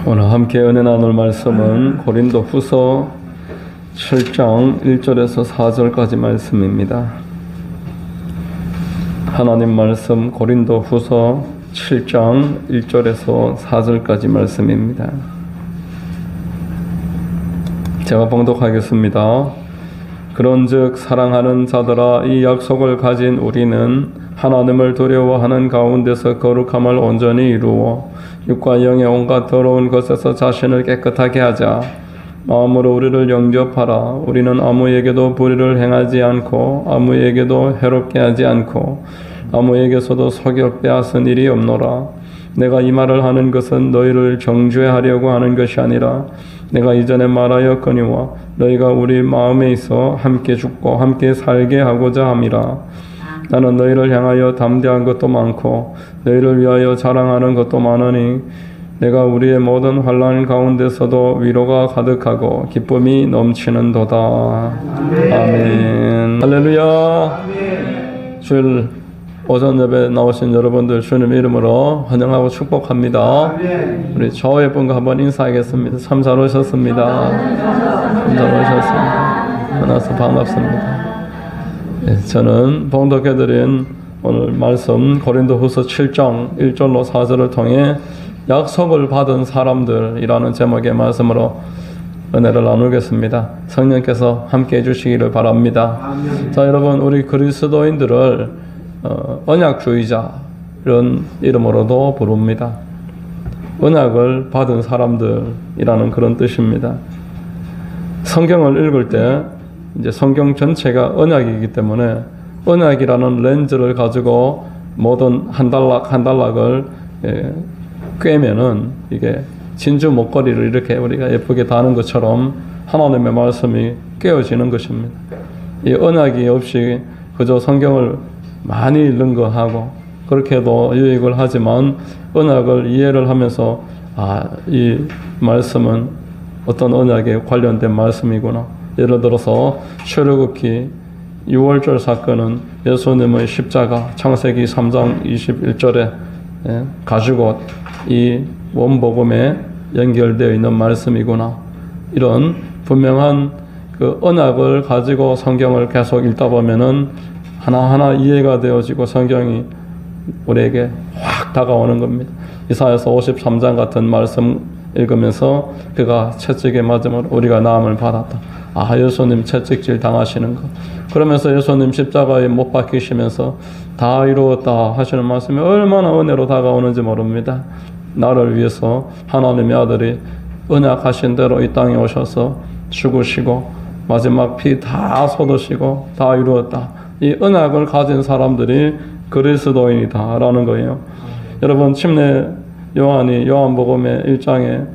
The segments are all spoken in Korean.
오늘 함께 은혜 나눌 말씀은 고린도 후서 7장 1절에서 4절까지 말씀입니다. 하나님 말씀 고린도 후서 7장 1절에서 4절까지 말씀입니다. 제가 봉독하겠습니다. 그런즉 사랑하는 자들아, 이 약속을 가진 우리는 하나님을 두려워하는 가운데서 거룩함을 온전히 이루어 육과 영의 온갖 더러운 것에서 자신을 깨끗하게 하자. 마음으로 우리를 영접하라. 우리는 아무에게도 불의를 행하지 않고 아무에게도 해롭게 하지 않고 아무에게서도 속여 빼앗은 일이 없노라. 내가 이 말을 하는 것은 너희를 정죄하려고 하는 것이 아니라 내가 이전에 말하였거니와 너희가 우리 마음에 있어 함께 죽고 함께 살게 하고자 함이라. 나는 너희를 향하여 담대한 것도 많고 너희를 위하여 자랑하는 것도 많으니 내가 우리의 모든 환난 가운데서도 위로가 가득하고 기쁨이 넘치는도다. 아멘. 할렐루야. 아멘. 주일 오전 예배 나오신 여러분들 주님 이름으로 환영하고 축복합니다. 아멘. 우리 저의 분과 한번 인사하겠습니다. 참 잘 오셨습니다. 참 잘 오셨습니다. 만나서 반갑습니다. 네, 저는 봉독해드린 오늘 말씀 고린도 후서 7장 1절로 4절을 통해 약속을 받은 사람들이라는 제목의 말씀으로 은혜를 나누겠습니다. 성령께서 함께 해주시기를 바랍니다. 아멘. 자, 여러분, 우리 그리스도인들을 언약주의자 이런 이름으로도 부릅니다. 언약을 받은 사람들이라는 그런 뜻입니다. 성경을 읽을 때 이제 성경 전체가 언약이기 때문에 언약이라는 렌즈를 가지고 모든 한 달락을 꿰면은 이게 진주 목걸이를 이렇게 우리가 예쁘게 다는 것처럼 하나님의 말씀이 꿰어지는 것입니다. 이 언약이 없이 그저 성경을 많이 읽는 거 하고 그렇게도 유익을 하지만 언약을 이해를 하면서 이 말씀은 어떤 언약에 관련된 말씀이구나. 예를 들어서 출애굽기 6월절 사건은 예수님의 십자가 창세기 3장 21절에 가지고 이 원복음에 연결되어 있는 말씀이구나. 이런 분명한 그 언약을 가지고 성경을 계속 읽다 보면은 하나하나 이해가 되어지고 성경이 우리에게 확 다가오는 겁니다. 이사야서 53장 같은 말씀 읽으면서 그가 채찍에 맞음으로 우리가 나음을 받았다. 예수님 채찍질 당하시는 것. 그러면서 예수님 십자가에 못 박히시면서 다 이루었다 하시는 말씀이 얼마나 은혜로 다가오는지 모릅니다. 나를 위해서 하나님의 아들이 언약하신 대로 이 땅에 오셔서 죽으시고 마지막 피 다 쏟으시고 다 이루었다. 이 언약을 가진 사람들이 그리스도인이다 라는 거예요. 여러분, 침례 요한이 요한복음의 1장에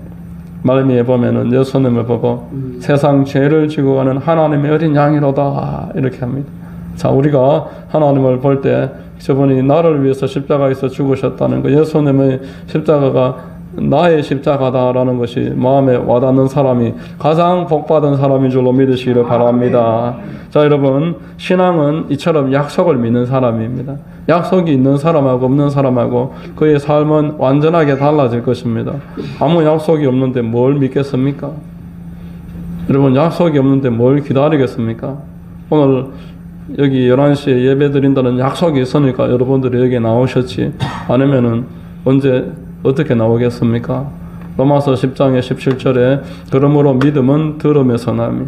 말미에 보면은 예수님을 보고 세상 죄를 지고 가는 하나님의 어린 양이로다 이렇게 합니다. 자, 우리가 하나님을 볼 때 저분이 나를 위해서 십자가에서 죽으셨다는 거, 예수님의 십자가가 나의 십자가다라는 것이 마음에 와닿는 사람이 가장 복받은 사람인 줄로 믿으시기를 바랍니다. 자, 여러분, 신앙은 이처럼 약속을 믿는 사람입니다. 약속이 있는 사람하고 없는 사람하고 그의 삶은 완전하게 달라질 것입니다. 아무 약속이 없는데 뭘 믿겠습니까? 여러분, 약속이 없는데 뭘 기다리겠습니까? 오늘 여기 11시에 예배 드린다는 약속이 있으니까 여러분들이 여기 나오셨지, 아니면은 언제 어떻게 나오겠습니까? 로마서 10장의 17절에 그러므로 믿음은 들음에서 나며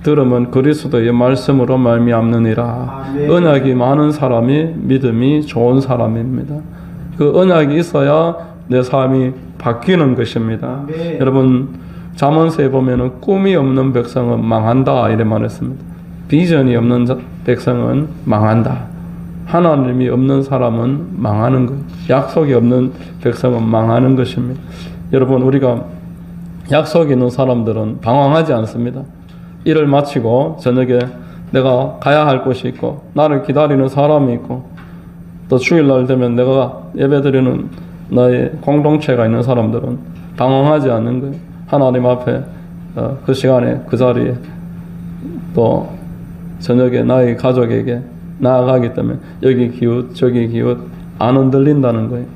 들음은 그리스도의 말씀으로 말미암느니라. 언약이 많은 사람이 믿음이 좋은 사람입니다. 그 언약이 있어야 내 삶이 바뀌는 것입니다. 여러분, 잠언서에 보면은 꿈이 없는 백성은 망한다 이래 말했습니다. 비전이 없는 백성은 망한다. 하나님이 없는 사람은 망하는 것, 약속이 없는 백성은 망하는 것입니다. 여러분, 우리가 약속이 있는 사람들은 방황하지 않습니다. 일을 마치고 저녁에 내가 가야 할 곳이 있고 나를 기다리는 사람이 있고 또 주일날 되면 내가 예배드리는 나의 공동체가 있는 사람들은 방황하지 않는 거예요. 하나님 앞에 그 시간에 그 자리에 또 저녁에 나의 가족에게 나아가기 때문에 여기 기웃 저기 기웃 안 흔들린다는 거예요.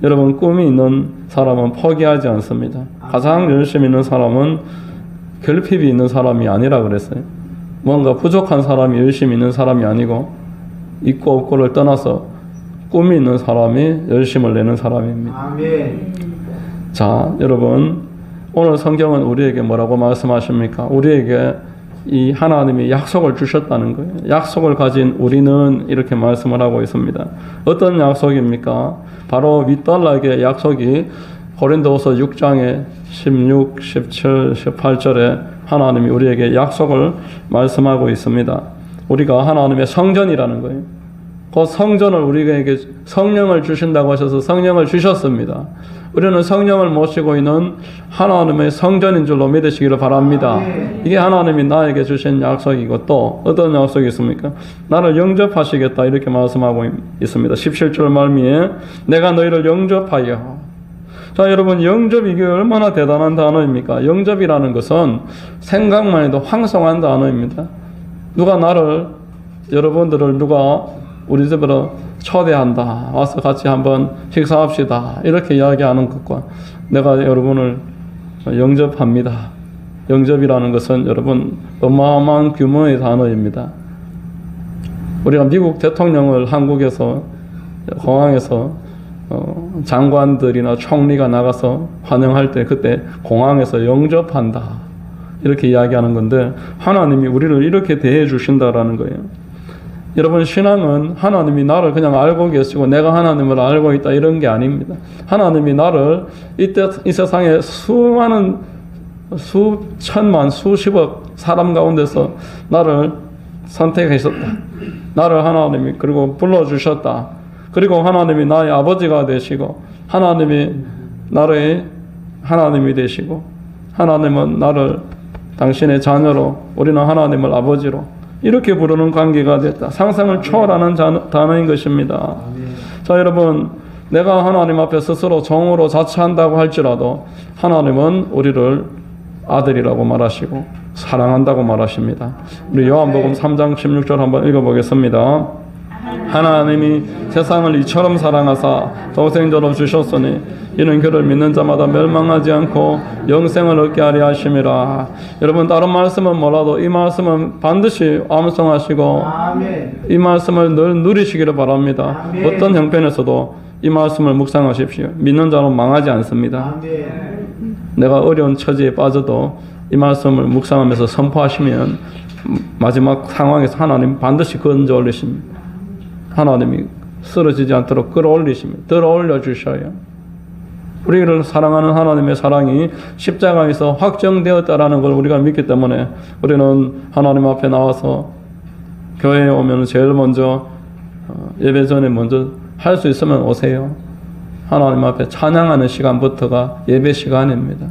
여러분, 꿈이 있는 사람은 포기하지 않습니다. 가장 열심히 있는 사람은 결핍이 있는 사람이 아니라 그랬어요. 뭔가 부족한 사람이 열심히 있는 사람이 아니고, 있고 없고를 떠나서 꿈이 있는 사람이 열심을 내는 사람입니다. 아멘. 자, 여러분, 오늘 성경은 우리에게 뭐라고 말씀하십니까? 우리에게 이 하나님이 약속을 주셨다는 거예요. 약속을 가진 우리는 이렇게 말씀을 하고 있습니다. 어떤 약속입니까? 바로 윗달락의 약속이 고린도후서 6장에 16, 17, 18절에 하나님이 우리에게 약속을 말씀하고 있습니다. 우리가 하나님의 성전이라는 거예요. 그 성전을 우리에게 성령을 주신다고 하셔서 성령을 주셨습니다. 우리는 성령을 모시고 있는 하나님의 성전인 줄로 믿으시기를 바랍니다. 이게 하나님이 나에게 주신 약속이고, 또 어떤 약속이 있습니까? 나를 영접하시겠다 이렇게 말씀하고 있습니다. 17절 말미에 내가 너희를 영접하여. 자, 여러분, 영접, 이게 얼마나 대단한 단어입니까? 영접이라는 것은 생각만 해도 황송한 단어입니다. 누가 나를, 여러분들을 누가 우리 집으로 초대한다, 와서 같이 한번 식사합시다, 이렇게 이야기하는 것과 내가 여러분을 영접합니다. 영접이라는 것은 여러분 어마어마한 규모의 단어입니다. 우리가 미국 대통령을 한국에서 공항에서 장관들이나 총리가 나가서 환영할 때 그때 공항에서 영접한다 이렇게 이야기하는 건데, 하나님이 우리를 이렇게 대해 주신다라는 거예요. 여러분, 신앙은 하나님이 나를 그냥 알고 계시고 내가 하나님을 알고 있다 이런 게 아닙니다. 하나님이 나를 이 세상에 수많은 수천만 수십억 사람 가운데서 나를 선택하셨다. 나를 하나님이 그리고 불러주셨다. 그리고 하나님이 나의 아버지가 되시고, 하나님이 나의 하나님이 되시고, 하나님은 나를 당신의 자녀로, 우리는 하나님을 아버지로 이렇게 부르는 관계가 됐다. 상상을 초월하는 단어인 것입니다. 자, 여러분, 내가 하나님 앞에 스스로 종으로 자처한다고 할지라도 하나님은 우리를 아들이라고 말하시고 사랑한다고 말하십니다. 우리 요한복음 3장 16절 한번 읽어보겠습니다. 하나님이 세상을 이처럼 사랑하사 독생자로 주셨으니 이는 그를 믿는 자마다 멸망하지 않고 영생을 얻게 하려 하심이라. 여러분, 다른 말씀은 뭐라도 이 말씀은 반드시 암송하시고 이 말씀을 늘 누리시기를 바랍니다. 어떤 형편에서도 이 말씀을 묵상하십시오. 믿는 자는 망하지 않습니다. 내가 어려운 처지에 빠져도 이 말씀을 묵상하면서 선포하시면 마지막 상황에서 하나님 반드시 건져 올리십니다. 하나님이 쓰러지지 않도록 끌어올리시면 들어올려 주셔요. 우리를 사랑하는 하나님의 사랑이 십자가에서 확정되었다라는 걸 우리가 믿기 때문에 우리는 하나님 앞에 나와서 교회에 오면 제일 먼저 예배 전에 먼저 할 수 있으면 오세요. 하나님 앞에 찬양하는 시간부터가 예배 시간입니다.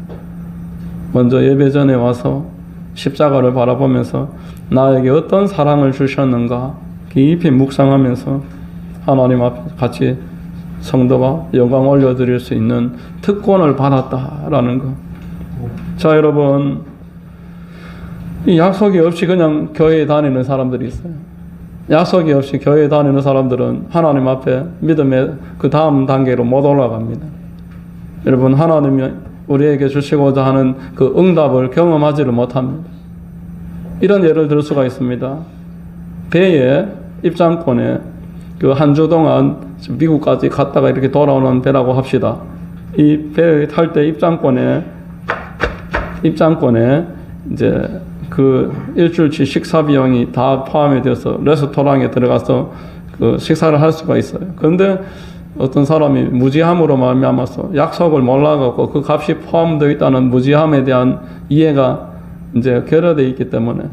먼저 예배 전에 와서 십자가를 바라보면서 나에게 어떤 사랑을 주셨는가 깊이 묵상하면서 하나님 앞에 같이 성도가 영광 올려드릴 수 있는 특권을 받았다라는 것. 자, 여러분, 이 약속이 없이 그냥 교회에 다니는 사람들이 있어요. 약속이 없이 교회에 다니는 사람들은 하나님 앞에 믿음의 그 다음 단계로 못 올라갑니다. 여러분, 하나님이 우리에게 주시고자 하는 그 응답을 경험하지를 못합니다. 이런 예를 들 수가 있습니다. 배에 입장권에 그 한 주 동안 미국까지 갔다가 이렇게 돌아오는 배라고 합시다. 이 배 탈 때 입장권에 이제 그 일주일치 식사 비용이 다 포함이 되어서 레스토랑에 들어가서 그 식사를 할 수가 있어요. 그런데 어떤 사람이 무지함으로 말미암아서 약속을 몰라갖고 그 값이 포함되어 있다는 무지함에 대한 이해가 이제 결여되어 있기 때문에,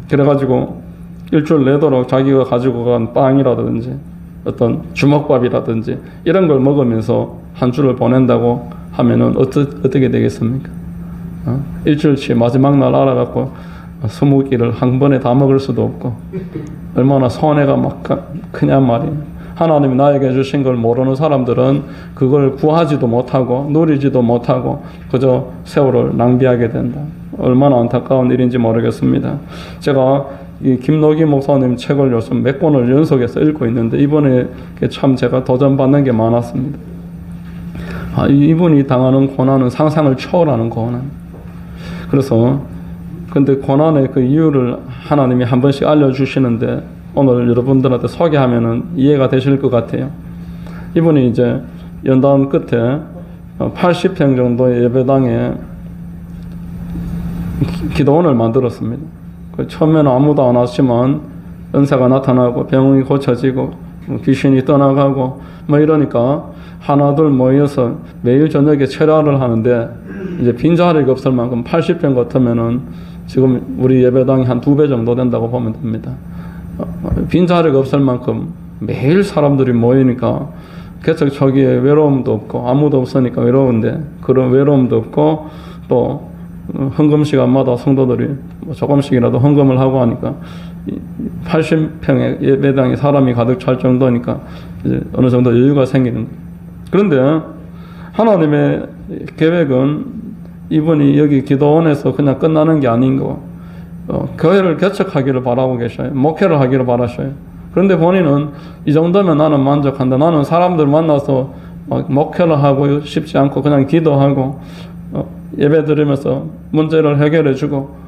그래가지고 일주일 내도록 자기가 가지고 간 빵이라든지 어떤 주먹밥이라든지 이런 걸 먹으면서 한 주를 보낸다고 하면은 어떻게 되겠습니까? 일주일치 마지막 날 알아갖고 20끼를 한 번에 다 먹을 수도 없고 얼마나 손해가 막 크냔 말이에요. 하나님이 나에게 주신 걸 모르는 사람들은 그걸 구하지도 못하고 누리지도 못하고 그저 세월을 낭비하게 된다. 얼마나 안타까운 일인지 모르겠습니다. 제가 이 김노기 목사님 책을 요즘 몇 권을 연속해서 읽고 있는데 이번에 참 제가 도전받는 게 많았습니다. 이분이 당하는 고난은 상상을 초월하는 고난. 그래서 근데 고난의 그 이유를 하나님이 한 번씩 알려주시는데 오늘 여러분들한테 소개하면은 이해가 되실 것 같아요. 이분이 이제 연단 끝에 80평 정도의 예배당에 기도원을 만들었습니다. 처음에는 아무도 안 왔지만 은사가 나타나고 병이 고쳐지고 귀신이 떠나가고 뭐 이러니까 하나둘 모여서 매일 저녁에 철야를 하는데 이제 빈자리가 없을 만큼 80평 같으면은 지금 우리 예배당이 한 2배 정도 된다고 보면 됩니다. 빈자리가 없을 만큼 매일 사람들이 모이니까 개척 초기에 외로움도 없고 아무도 없으니까 외로운데 그런 외로움도 없고 또 헌금 시간마다 성도들이 조금씩이라도 헌금을 하고 하니까 80평의 예배당에 사람이 가득 찰 정도니까 이제 어느 정도 여유가 생기는 거예요. 그런데 하나님의 계획은 이분이 여기 기도원에서 그냥 끝나는 게 아닌 거, 교회를 개척하기를 바라고 계셔요. 목회를 하기를 바라셔요. 그런데 본인은 이 정도면 나는 만족한다. 나는 사람들 만나서 목회를 하고 싶지 않고 그냥 기도하고 예배 드리면서 문제를 해결해주고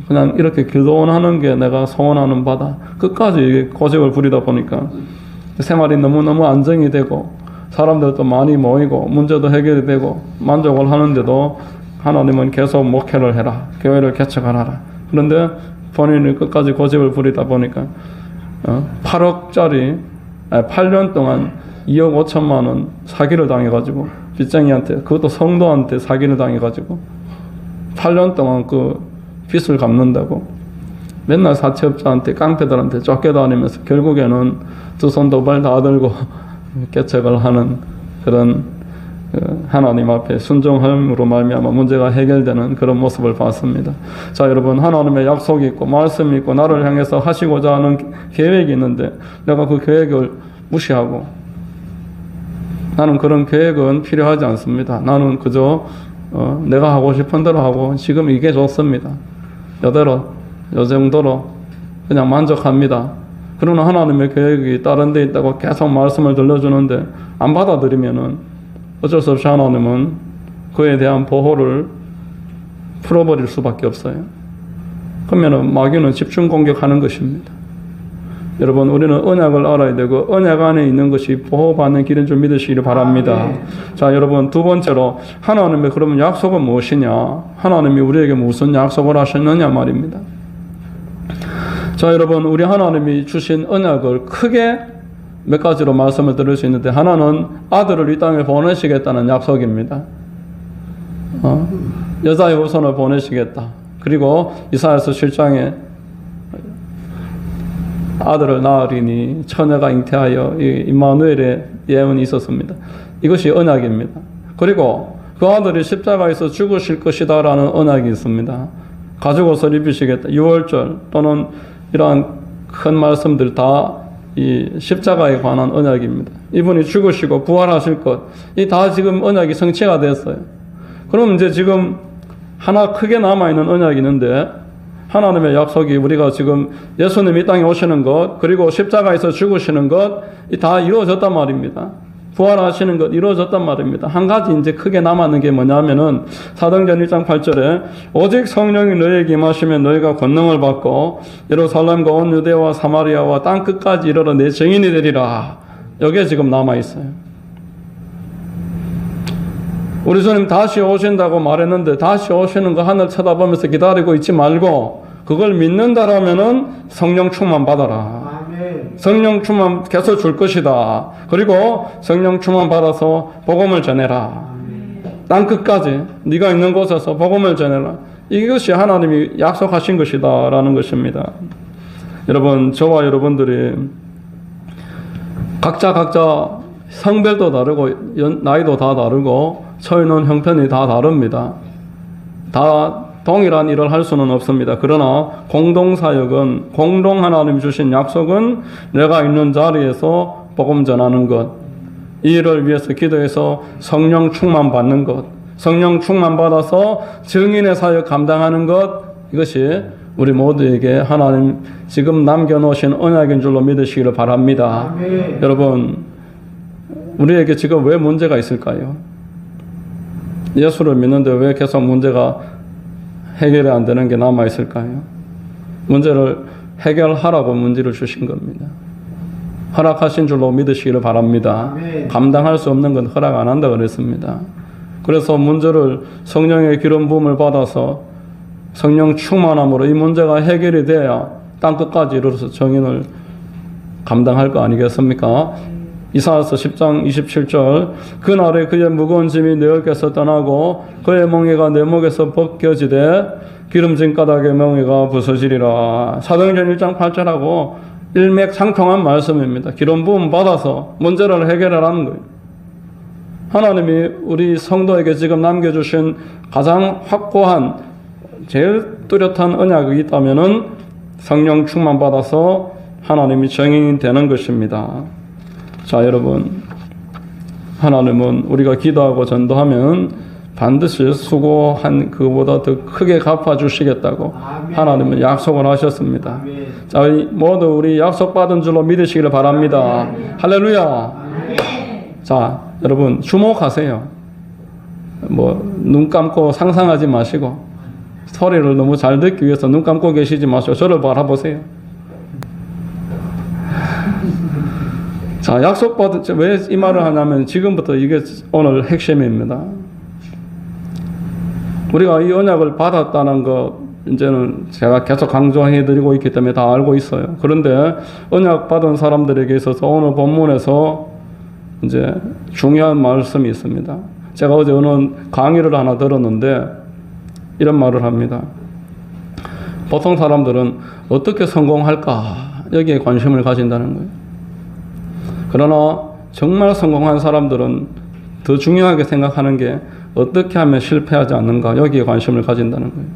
그냥 이렇게 기도원 하는 게 내가 소원하는 바다. 끝까지 고집을 부리다 보니까 생활이 너무너무 안정이 되고 사람들도 많이 모이고 문제도 해결이 되고 만족을 하는데도 하나님은 계속 목회를 해라. 교회를 개척하라. 그런데 본인이 끝까지 고집을 부리다 보니까 8년 동안 2억 5천만 원 사기를 당해가지고 빚쟁이한테 그것도 성도한테 사기를 당해가지고 8년 동안 그 빚을 갚는다고 맨날 사채업자한테 깡패들한테 쫓겨다니면서 결국에는 두 손 두 발 다 들고 개척을 하는 그런 하나님 앞에 순종함으로 말미암아 문제가 해결되는 그런 모습을 봤습니다. 자, 여러분, 하나님의 약속이 있고 말씀이 있고 나를 향해서 하시고자 하는 계획이 있는데 내가 그 계획을 무시하고 나는 그런 계획은 필요하지 않습니다. 나는 그저 내가 하고 싶은 대로 하고 지금 이게 좋습니다. 요 정도로 그냥 만족합니다. 그러나 하나님의 계획이 다른 데 있다고 계속 말씀을 들려주는데 안 받아들이면은 어쩔 수 없이 하나님은 그에 대한 보호를 풀어버릴 수밖에 없어요. 그러면은 마귀는 집중 공격하는 것입니다. 여러분, 우리는 언약을 알아야 되고 언약 안에 있는 것이 보호받는 길인 줄 믿으시기를 바랍니다. 자, 여러분, 두 번째로 하나님의 그러면 약속은 무엇이냐? 하나님이 우리에게 무슨 약속을 하셨느냐 말입니다. 자, 여러분, 우리 하나님이 주신 언약을 크게 몇 가지로 말씀을 드릴 수 있는데 하나는 아들을 이 땅에 보내시겠다는 약속입니다. 여자의 후손을 보내시겠다. 그리고 이사야서 7장에 아들을 낳으리니 처녀가 잉태하여 임마누엘의 예언이 있었습니다. 이것이 언약입니다. 그리고 그 아들이 십자가에서 죽으실 것이다 라는 언약이 있습니다. 가죽옷을 입으시겠다. 유월절 또는 이러한 큰 말씀들 다 이 십자가에 관한 언약입니다. 이분이 죽으시고 부활하실 것, 이 다 지금 언약이 성취가 됐어요. 그럼 이제 지금 하나 크게 남아있는 언약이 있는데 하나님의 약속이 우리가 지금 예수님이 이 땅에 오시는 것, 그리고 십자가에서 죽으시는 것, 이 다 이루어졌단 말입니다. 부활하시는 것 이루어졌단 말입니다. 한 가지 이제 크게 남았는 게 뭐냐면은 사도행전 1장 8절에 오직 성령이 너희에게 임하시면 너희가 권능을 받고 예루살렘과 온 유대와 사마리아와 땅 끝까지 이르러 내 증인이 되리라. 여기에 지금 남아있어요. 우리 주님 다시 오신다고 말했는데 다시 오시는 거 하늘 쳐다보면서 기다리고 있지 말고 그걸 믿는다라면은 성령 충만 받아라. 성령 충만 계속 줄 것이다. 그리고 성령 충만 받아서 복음을 전해라. 땅 끝까지 네가 있는 곳에서 복음을 전해라. 이것이 하나님이 약속하신 것이다 라는 것입니다. 여러분, 저와 여러분들이 각자 성별도 다르고 나이도 다 다르고 처해놓은 형편이 다 다릅니다. 다 동일한 일을 할 수는 없습니다. 그러나 공동사역은 공동 하나님 주신 약속은 내가 있는 자리에서 복음 전하는 것, 이 일을 위해서 기도해서 성령 충만 받는 것, 성령 충만 받아서 증인의 사역 감당하는 것, 이것이 우리 모두에게 하나님 지금 남겨놓으신 언약인 줄로 믿으시기를 바랍니다. 아멘. 여러분, 우리에게 지금 왜 문제가 있을까요? 예수를 믿는데 왜 계속 문제가 해결이 안 되는 게 남아 있을까요? 문제를 해결하라고 문제를 주신 겁니다. 허락하신 줄로 믿으시기를 바랍니다. 감당할 수 없는 건 허락 안 한다 그랬습니다. 그래서 문제를 성령의 기름 부음을 받아서 성령 충만함으로 이 문제가 해결이 돼야 땅끝까지 이르러서 정인을 감당할 거 아니겠습니까? 이사야서 10장 27절 그날에 그의 무거운 짐이 내 어깨에서 떠나고 그의 멍에가 내 목에서 벗겨지되 기름진 가닥의 멍에가 부서지리라. 사도행전 1장 8절하고 일맥상통한 말씀입니다. 기름 부음 받아서 문제를 해결하라는 거예요. 하나님이 우리 성도에게 지금 남겨주신 가장 확고한 제일 뚜렷한 언약이 있다면은 성령 충만 받아서 하나님이 정인이 되는 것입니다. 자, 여러분, 하나님은 우리가 기도하고 전도하면 반드시 수고한 그보다 더 크게 갚아주시겠다고 하나님은 약속을 하셨습니다. 자, 모두 우리 약속받은 줄로 믿으시기를 바랍니다. 할렐루야. 자, 여러분 주목하세요. 눈 감고 상상하지 마시고 소리를 너무 잘 듣기 위해서 눈 감고 계시지 마시고 저를 바라보세요. 자, 약속받은, 왜 이 말을 하냐면 지금부터 이게 오늘 핵심입니다. 우리가 이 언약을 받았다는 거 이제는 제가 계속 강조해 드리고 있기 때문에 다 알고 있어요. 그런데 언약 받은 사람들에게 있어서 오늘 본문에서 이제 중요한 말씀이 있습니다. 제가 어제 어느 강의를 하나 들었는데 이런 말을 합니다. 보통 사람들은 어떻게 성공할까 여기에 관심을 가진다는 거예요. 그러나 정말 성공한 사람들은 더 중요하게 생각하는 게 어떻게 하면 실패하지 않는가 여기에 관심을 가진다는 거예요.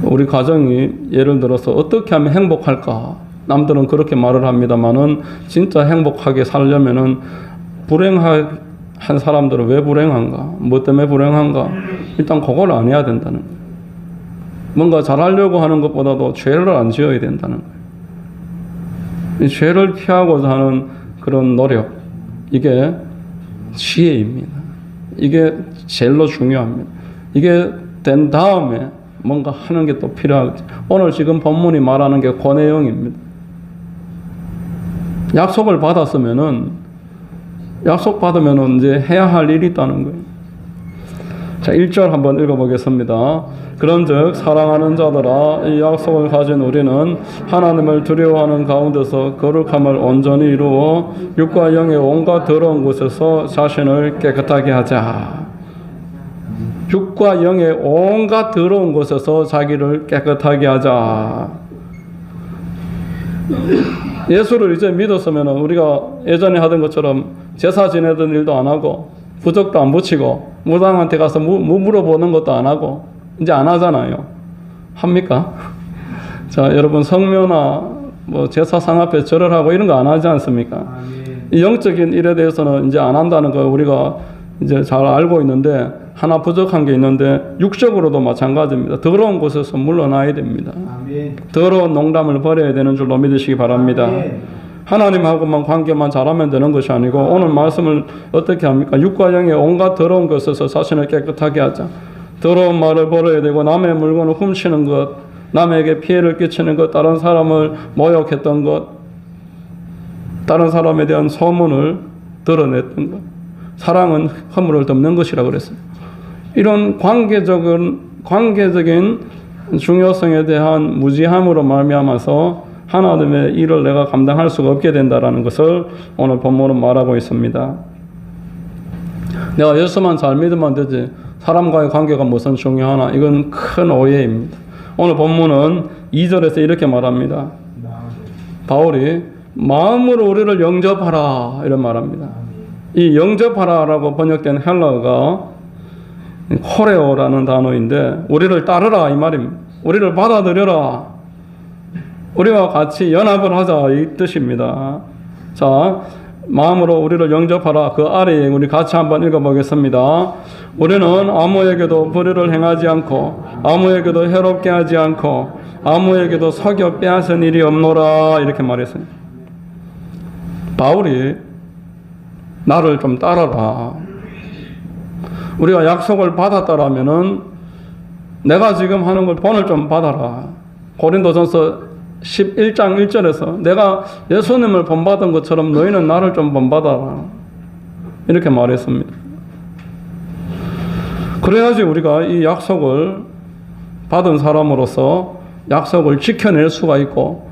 우리 가정이 예를 들어서 어떻게 하면 행복할까 남들은 그렇게 말을 합니다만은 진짜 행복하게 살려면은 불행한 사람들은 왜 불행한가? 뭐 때문에 불행한가? 일단 그걸 안 해야 된다는 거예요. 뭔가 잘하려고 하는 것보다도 죄를 안 지어야 된다는 거예요. 이 죄를 피하고자 하는 그런 노력, 이게 지혜입니다. 이게 제일로 중요합니다. 이게 된 다음에 뭔가 하는 게 또 필요하겠죠. 오늘 지금 본문이 말하는 게 그 내용입니다. 약속을 받았으면은 약속받으면은 이제 해야 할 일이 있다는 거예요. 자, 1절 한번 읽어보겠습니다. 그런즉 사랑하는 자들아 이 약속을 가진 우리는 하나님을 두려워하는 가운데서 거룩함을 온전히 이루어 육과 영의 온갖 더러운 곳에서 자신을 깨끗하게 하자. 육과 영의 온갖 더러운 곳에서 자기를 깨끗하게 하자. 예수를 이제 믿었으면 우리가 예전에 하던 것처럼 제사 지내던 일도 안 하고 부적도 안 붙이고 무당한테 가서 물어보는 것도 안 하고 이제 안 하잖아요. 합니까? 자, 여러분 성묘나 제사상 앞에 절을 하고 이런 거 안 하지 않습니까? 이 영적인 일에 대해서는 이제 안 한다는 거 우리가 이제 잘 알고 있는데 하나 부족한 게 있는데 육적으로도 마찬가지입니다. 더러운 곳에서 물러나야 됩니다. 더러운 농담을 버려야 되는 줄로 믿으시기 바랍니다. 하나님하고만 관계만 잘하면 되는 것이 아니고 오늘 말씀을 어떻게 합니까? 육과 영의 온갖 더러운 것에서 자신을 깨끗하게 하자. 더러운 말을 버려야 되고 남의 물건을 훔치는 것, 남에게 피해를 끼치는 것, 다른 사람을 모욕했던 것, 다른 사람에 대한 소문을 드러냈던 것. 사랑은 허물을 덮는 것이라고 그랬어요. 이런 관계적인 중요성에 대한 무지함으로 말미암아서 하나님의 일을 내가 감당할 수가 없게 된다는 것을 오늘 본문은 말하고 있습니다. 내가 예수만 잘 믿으면 되지 사람과의 관계가 무슨 중요하나? 이건 큰 오해입니다. 오늘 본문은 2절에서 이렇게 말합니다. 바울이 마음으로 우리를 영접하라 이런 말합니다. 이 영접하라라고 번역된 헬라어가 코레오라는 단어인데 우리를 따르라 이 말입니다. 우리를 받아들여라. 우리와 같이 연합을 하자 이 뜻입니다. 자, 마음으로 우리를 영접하라. 그 아래에 우리 같이 한번 읽어보겠습니다. 우리는 아무에게도 불의를 행하지 않고 아무에게도 해롭게 하지 않고 아무에게도 속여 빼앗은 일이 없노라 이렇게 말했어요. 바울이 나를 좀 따라라. 우리가 약속을 받았다라면은 내가 지금 하는 걸 본을 좀 받아라. 고린도전서 11장 1절에서 내가 예수님을 본받은 것처럼 너희는 나를 좀 본받아라. 이렇게 말했습니다. 그래야지 우리가 이 약속을 받은 사람으로서 약속을 지켜낼 수가 있고,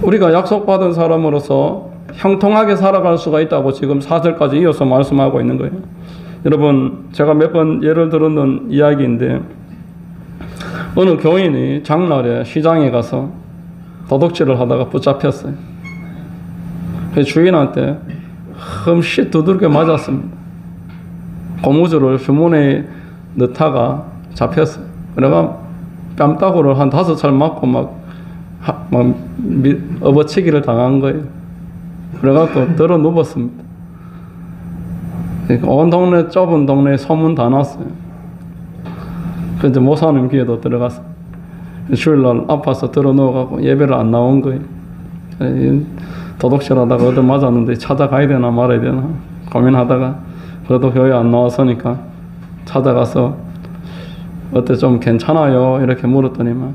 우리가 약속받은 사람으로서 형통하게 살아갈 수가 있다고 지금 4절까지 이어서 말씀하고 있는 거예요. 여러분, 제가 몇 번 예를 들었는 이야기인데, 어느 교인이 장날에 시장에 가서 도둑질을 하다가 붙잡혔어요. 그 주인한테 흠씨 두들겨 맞았습니다. 고무줄을 주머니에 넣다가 잡혔어요. 그래가 뺨따구를 한 5찰 맞고 막 업어치기를 당한 거예요. 그래갖고 들어 누웠습니다. 온 동네, 좁은 동네에 소문 다 났어요. 그런데 목사님 귀에도 들어갔어요. 주일날 아파서 들어 누워갖고 예배를 안 나온 거예요. 도둑질 하다가 얻어 맞았는데 찾아가야 되나 말아야 되나 고민하다가 그래도 교회 안 나왔으니까 찾아가서 어때 좀 괜찮아요? 이렇게 물었더니만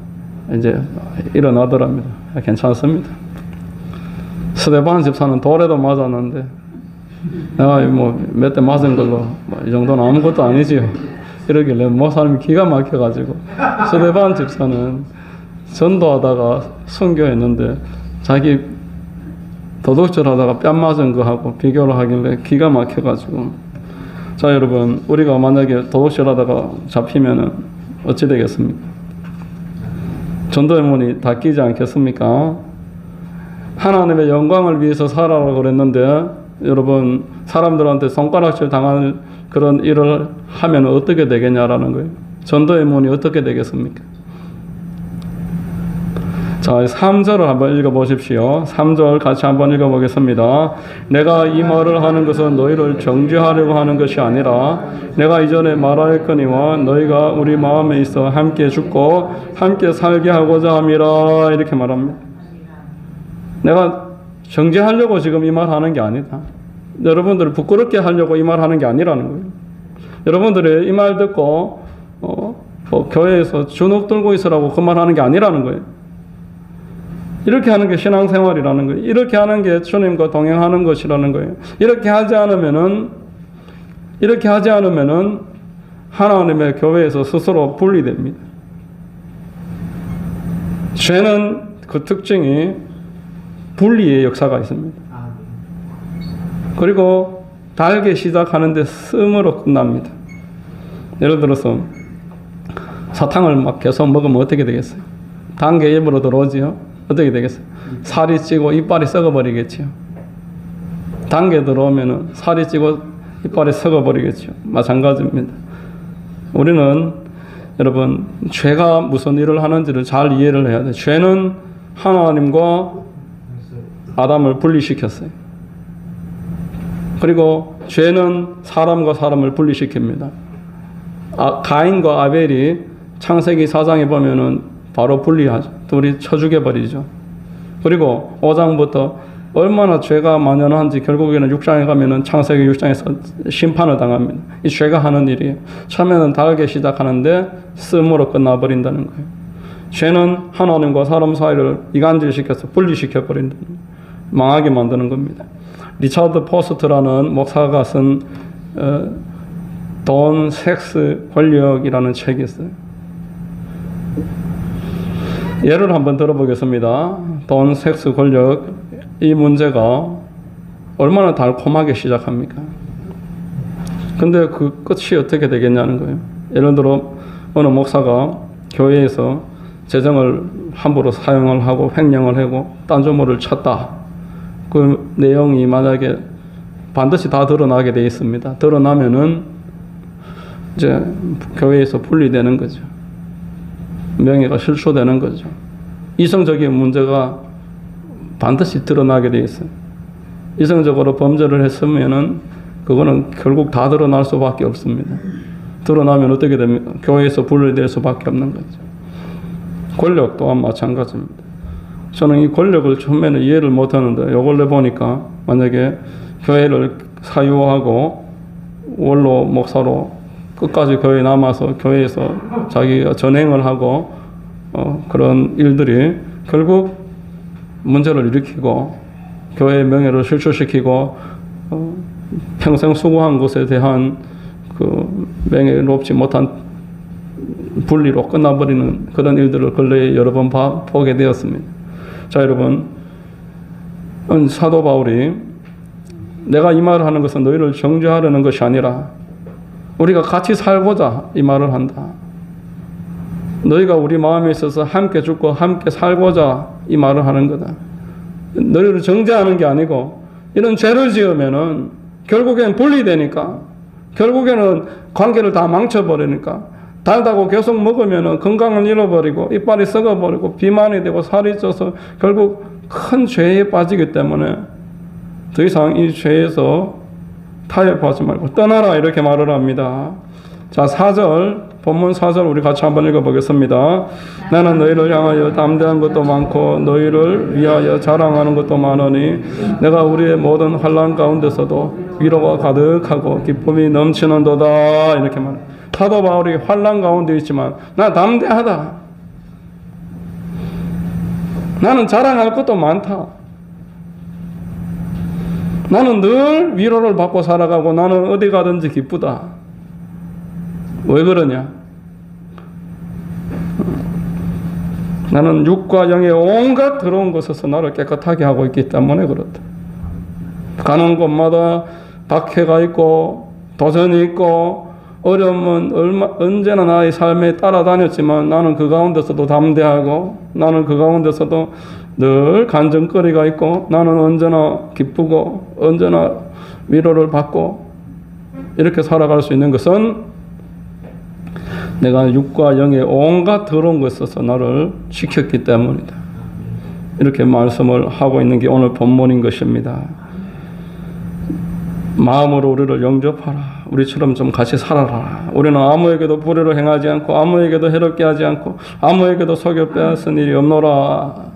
이제 일어나더랍니다. 괜찮습니다. 스데반 집사는 돌에도 맞았는데 내가 뭐 몇 대 맞은 걸로 이 정도는 아무것도 아니지요. 이러길래 목사님이 기가 막혀가지고 스데반 집사는 전도하다가 선교했는데 자기 도둑질 하다가 뺨 맞은 거하고 비교를 하길래 기가 막혀가지고, 자 여러분, 우리가 만약에 도둑질 하다가 잡히면은 어찌 되겠습니까? 전도의 문이 닫히지 않겠습니까? 하나님의 영광을 위해서 살아라고 그랬는데, 여러분, 사람들한테 손가락질 당할 그런 일을 하면 어떻게 되겠냐라는 거예요. 전도의 문이 어떻게 되겠습니까? 자, 3절을 한번 읽어보십시오. 3절 같이 한번 읽어보겠습니다. 내가 이 말을 하는 것은 너희를 정죄하려고 하는 것이 아니라 내가 이전에 말하였거니와 너희가 우리 마음에 있어 함께 죽고 함께 살게 하고자 함이라. 이렇게 말합니다. 내가 정죄하려고 지금 이 말 하는 게 아니다. 여러분들을 부끄럽게 하려고 이 말 하는 게 아니라는 거예요. 여러분들이 이 말 듣고 교회에서 주눅 들고 있으라고 그 말 하는 게 아니라는 거예요. 이렇게 하는 게 신앙생활이라는 거예요. 이렇게 하는 게 주님과 동행하는 것이라는 거예요. 이렇게 하지 않으면은 하나님의 교회에서 스스로 분리됩니다. 죄는 그 특징이 분리의 역사가 있습니다. 그리고 달게 시작하는데 씀으로 끝납니다. 예를 들어서 사탕을 막 계속 먹으면 어떻게 되겠어요? 단 게 입으로 들어오지요? 어떻게 되겠어요? 살이 찌고 이빨이 썩어버리겠죠. 단 게 들어오면은 살이 찌고 이빨이 썩어버리겠죠. 마찬가지입니다. 우리는 여러분, 죄가 무슨 일을 하는지를 잘 이해를 해야 돼요. 죄는 하나님과 아담을 분리시켰어요. 그리고 죄는 사람과 사람을 분리시킵니다. 가인과 아벨이 창세기 4장에 보면은 바로 분리하죠. 둘이 쳐 죽여버리죠. 그리고 5장부터 얼마나 죄가 만연한지 결국에는 6장에 가면은 창세기 6장에서 심판을 당합니다. 이 죄가 하는 일이에요. 처음에는 달게 시작하는데 씀으로 끝나버린다는 거예요. 죄는 하나님과 사람 사이를 이간질시켜서 분리시켜버린다는 거예요. 망하게 만드는 겁니다. 리차드 포스트라는 목사가 쓴 돈, 섹스, 권력이라는 책이 있어요. 예를 한번 들어보겠습니다. 돈, 섹스, 권력, 이 문제가 얼마나 달콤하게 시작합니까? 근데 그 끝이 어떻게 되겠냐는 거예요. 예를 들어 어느 목사가 교회에서 재정을 함부로 사용을 하고 횡령을 하고 딴주물을 쳤다. 그 내용이 만약에 반드시 다 드러나게 되어 있습니다. 드러나면은 이제 교회에서 분리되는 거죠. 명예가 실추되는 거죠. 이성적인 문제가 반드시 드러나게 되어 있어요. 이성적으로 범죄를 했으면은 그거는 결국 다 드러날 수밖에 없습니다. 드러나면 어떻게 됩니까? 교회에서 분리될 수밖에 없는 거죠. 권력 또한 마찬가지입니다. 저는 이 권력을 처음에는 이해를 못하는데 요걸 내보니까 만약에 교회를 사유하고 원로 목사로 끝까지 교회에 남아서 교회에서 자기가 전행을 하고 그런 일들이 결국 문제를 일으키고 교회의 명예를 실추시키고 평생 수고한 것에 대한 그 명예를 높지 못한 분리로 끝나버리는 그런 일들을 근래에 여러 번 보게 되었습니다. 자, 여러분, 사도 바울이 내가 이 말을 하는 것은 너희를 정죄하려는 것이 아니라 우리가 같이 살고자 이 말을 한다. 너희가 우리 마음에 있어서 함께 죽고 함께 살고자 이 말을 하는 거다. 너희를 정죄하는 게 아니고 이런 죄를 지으면은 결국엔 분리되니까, 결국에는 관계를 다 망쳐버리니까, 달다고 계속 먹으면은 건강을 잃어버리고 이빨이 썩어버리고 비만이 되고 살이 쪄서 결국 큰 죄에 빠지기 때문에 더 이상 이 죄에서 타협하지 말고 떠나라, 이렇게 말을 합니다. 자, 4절, 본문 4절 우리 같이 한번 읽어보겠습니다. 나는 너희를 향하여 담대한 것도 많고 너희를 위하여 자랑하는 것도 많으니 내가 우리의 모든 환난 가운데서도 위로가 가득하고 기쁨이 넘치는도다, 이렇게 말합니다. 사도 바울이 환난 가운데 있지만 나 담대하다. 나는 자랑할 것도 많다. 나는 늘 위로를 받고 살아가고 나는 어디 가든지 기쁘다. 왜 그러냐? 나는 육과 영의 온갖 더러운 것에서 나를 깨끗하게 하고 있기 때문에 그렇다. 가는 곳마다 박해가 있고 도전이 있고 어려움은 언제나 나의 삶에 따라다녔지만 나는 그 가운데서도 담대하고 나는 그 가운데서도 늘 간증거리가 있고 나는 언제나 기쁘고 언제나 위로를 받고 이렇게 살아갈 수 있는 것은 내가 육과 영의 온갖 더러운 것에서 나를 지켰기 때문이다. 이렇게 말씀을 하고 있는 게 오늘 본문인 것입니다. 마음으로 우리를 영접하라. 우리처럼 좀 같이 살아라. 우리는 아무에게도 불의를 행하지 않고 아무에게도 해롭게 하지 않고 아무에게도 속여 빼앗은 일이 없노라.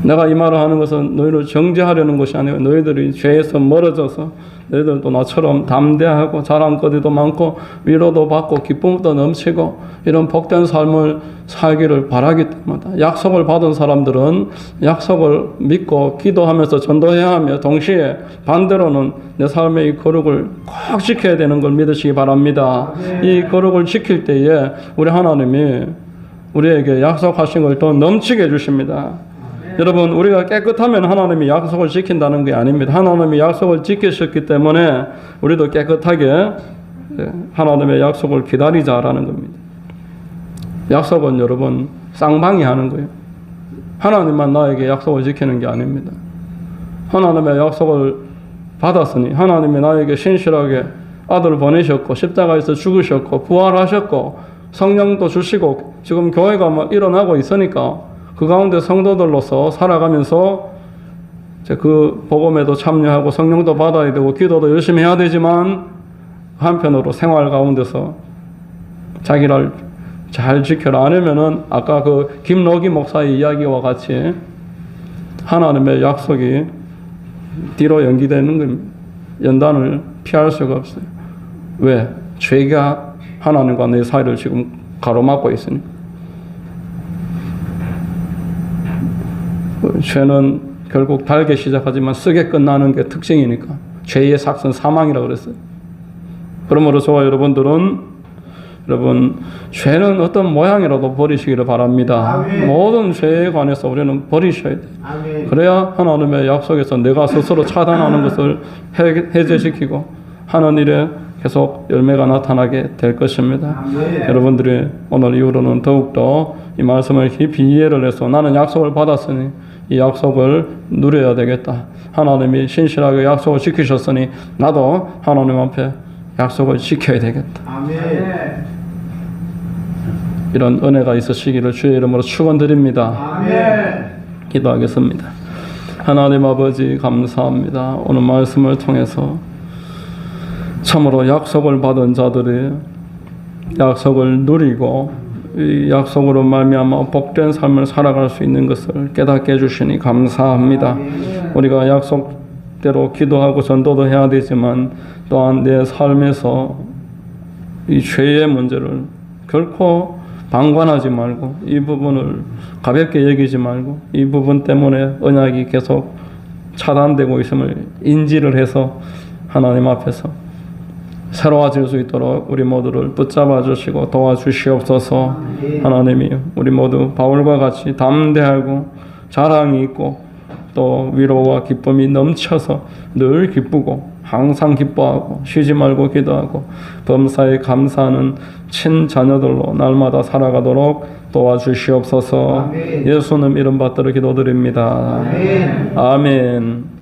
내가 이 말을 하는 것은 너희를 정죄하려는 것이 아니고 너희들이 죄에서 멀어져서 너희들도 나처럼 담대하고 자랑거리도 많고 위로도 받고 기쁨도 넘치고 이런 복된 삶을 살기를 바라기 때문이다. 약속을 받은 사람들은 약속을 믿고 기도하면서 전도해야 하며 동시에 반대로는 내 삶의 이 거룩을 꼭 지켜야 되는 걸 믿으시기 바랍니다. 이 거룩을 지킬 때에 우리 하나님이 우리에게 약속하신 걸 더 넘치게 해주십니다. 여러분, 우리가 깨끗하면 하나님이 약속을 지킨다는 게 아닙니다. 하나님이 약속을 지키셨기 때문에 우리도 깨끗하게 하나님의 약속을 기다리자라는 겁니다. 약속은 여러분 쌍방이 하는 거예요. 하나님만 나에게 약속을 지키는 게 아닙니다. 하나님의 약속을 받았으니 하나님이 나에게 신실하게 아들을 보내셨고 십자가에서 죽으셨고 부활하셨고 성령도 주시고 지금 교회가 막 일어나고 있으니까 그 가운데 성도들로서 살아가면서 그 복음에도 참여하고 성령도 받아야 되고 기도도 열심히 해야 되지만 한편으로 생활 가운데서 자기를 잘 지켜라. 아니면은 아까 그 김노기 목사의 이야기와 같이 하나님의 약속이 뒤로 연기되는 겁니다. 연단을 피할 수가 없어요. 왜? 죄가 하나님과 내 사이를 지금 가로막고 있으니까. 죄는 결국 달게 시작하지만 쓰게 끝나는 게 특징이니까 죄의 삭은 사망이라고 그랬어요. 그러므로 저와 여러분들은 죄는 어떤 모양이라도 버리시기를 바랍니다. 아멘. 모든 죄에 관해서 우리는 버리셔야 돼요. 아멘. 그래야 하나님의 약속에서 내가 스스로 차단하는 것을 해제시키고 하는 일에 계속 열매가 나타나게 될 것입니다. 아멘. 여러분들이 오늘 이후로는 더욱더 이 말씀을 깊이 이해를 해서 나는 약속을 받았으니 이 약속을 누려야 되겠다. 하나님이 신실하게 약속을 지키셨으니 나도 하나님 앞에 약속을 지켜야 되겠다. 아멘. 이런 은혜가 있으시기를 주의 이름으로 축원드립니다. 아멘. 기도하겠습니다. 하나님 아버지 감사합니다. 오늘 말씀을 통해서 참으로 약속을 받은 자들이 약속을 누리고 이 약속으로 말미암아 복된 삶을 살아갈 수 있는 것을 깨닫게 해주시니 감사합니다. 우리가 약속 때로 기도하고 전도도 해야 되지만 또한 내 삶에서 이 죄의 문제를 결코 방관하지 말고 이 부분을 가볍게 여기지 말고 이 부분 때문에 언약이 계속 차단되고 있음을 인지를 해서 하나님 앞에서 새로워질 수 있도록 우리 모두를 붙잡아 주시고 도와주시옵소서. 하나님이 우리 모두 바울과 같이 담대하고 자랑이 있고 또 위로와 기쁨이 넘쳐서 늘 기쁘고 항상 기뻐하고 쉬지 말고 기도하고 범사에 감사하는 친자녀들로 날마다 살아가도록 도와주시옵소서. 예수님 이름 받들어 기도드립니다. 아멘.